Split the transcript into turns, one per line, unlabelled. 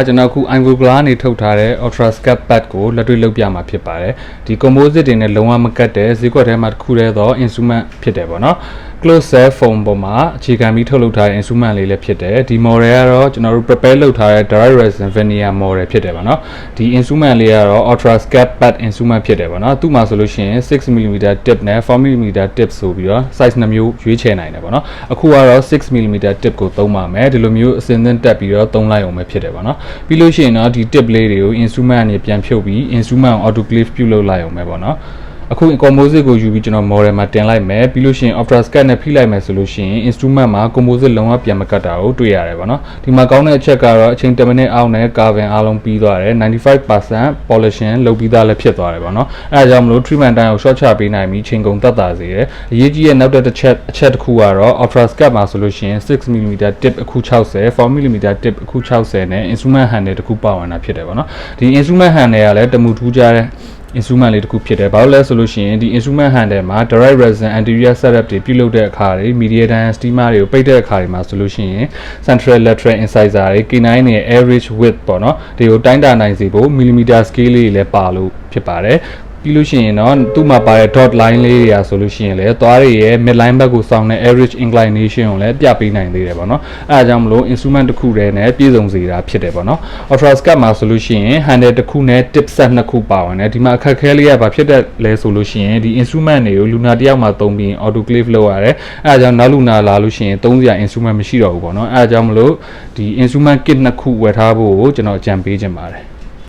ကျွန်တော်အခု Ivoclar နေထုတ်ထားတဲ့ OptraSculpt Pad ကိုလက်တွေ့လုပ်ပြမှာဖြစ်ပါတယ်ဒီ Composite တွေနဲ့လုံးဝမကတ်တဲ့ဈေးကွက်ထဲမှာတစ်ခုတည်းသော instrument ဖြစ်တယ်ပေါ့နော် close cell foam ပေါ်မှာအခြေခံပြီးထုတ်လုပ်ထားတဲ့ instrument လေးလည်းဖြစ်တယ်ဒီ model ကတော့ကျွန်တော်တို့ prepare လုပ်ထားတဲ့ direct resin veneer model ဖြစ်တယ်ပေါ့နော်ဒီ instrument လေးကတော့ OptraSculpt Pad instrument ဖြစ်တယ်ပေါ့နော်သူ့မှာဆိုလို့ရှိရင် 6mm tip နဲ့ 4mm tip ဆိုပြီးတော့ size 2မျိုးရွေးချယ်နိုင်တယ်ပေါ့နော်အခုကတော့ 6mm tip ကိုသုံးပါမယ်ဒီလိုမျိုးအစင်းသင်းတက်ပြီးတော့သုံးလိုက်အောင်ပဲဖြစ်တယ်ပေါ့နော်ပြီးလို့ရှိရင်တော့ဒီ tip လေးတွေကို instrument အနေနဲ့ပြန်ဖြုတ်ပြီး instrument ကို autoclave ပြုလုပ်လိုက်အောင်ပဲပေါ့နော်အခု composite ကိုယူပြီးကျွန်တော် model မှာတင်လိုက်မယ်ပြီးလို့ရှိရင် OptraSculpt နဲ့ဖိလိုက်မယ်ဆိုလို့ရှိရင် instrument မှာ composite လုံးဝပြန်မကတ်တာကိုတွေ့ရတယ်ပေါ့နော်ဒီမှာကောင်းတဲ့အချက်ကတော့အချိန်10မိနစ်အောက်နဲ့ carbon အားလုံးပြီးသွားတယ် 95% polishing လုပ်ပြီးသားလည်းဖြစ်သွားတယ်ပေါ့နော်အဲဒါကြောင့်မလို့ treatment time ကို short ချပေးနိုင်ပြီးချိန်ကုန်သက်သာစေတယ်အရေးကြီးတဲ့နောက်တစ်ချက်တစ်ခုကတော့ OptraSculpt မှာဆိုလို့ရှိရင် 6mm tip အခု60 4mm tip အခု60နဲ့ instrument handle တစ်ခုပါဝင်တာဖြစ်တယ်ပေါ့နော်ဒီ instrument handle ကလည်းတမူထူးခြားတဲ့ instrument လေးတစ်ခုဖြစ်တယ်ဘာလို့လဲဆိုလို့ရှိရင်ဒီ instrument handle မှာ direct resin anterior setup တွေပြုလုပ်တဲ့အခါတွေ medial diameter steamer တွေကိုပိတ်တဲ့အခါတွေမှာဆိုလို့ရှိရင် central lateral incisor တွေ K9 နဲ့ average width ပေါ့နော်ဒီကိုတိုင်းတာနိုင်စေဖို့ millimeter scale လေးလည်းပါလို့ဖြစ်ပါတယ်ပြီးလို့ရှိရင်တော့သူ့မှာပါတဲ့ dot line လေးတွေရာဆိုလို့ရှိရင်လည်းသွားတွေရဲ့ mid line ဘက်ကိုစောင်းတဲ့ average inclination ကိုလည်းပြပေးနိုင်သေးတယ်ပေါ့နော်အဲဒါကြောင့်မလို့ instrument တစ်ခုတည်းနဲ့ပြည့်စုံစေတာဖြစ်တယ်ပေါ့နော် OptraSculpt မှာဆိုလို့ရှိရင် handle တစ်ခုနဲ့ tip set နှစ်ခုပါဝင်တယ်ဒီမှာအခက်ခဲလေးကဘာဖြစ်တဲ့လဲဆိုလို့ရှိရင်ဒီ instrument တွေကိုလူနာတစ်ယောက်မှသုံးပြီး autoclave လုပ်ရတယ်အဲဒါကြောင့်နောက်လူနာလာလို့ရှိရင်သုံးစရာ instrument မရှိတော့ဘူးပေါ့နော်အဲဒါကြောင့်မလို့ဒီ instrument kit နှစ်ခုဝယ်ထားဖို့ကိုကျွန်တော်အကြံပေးချင်ပါတယ်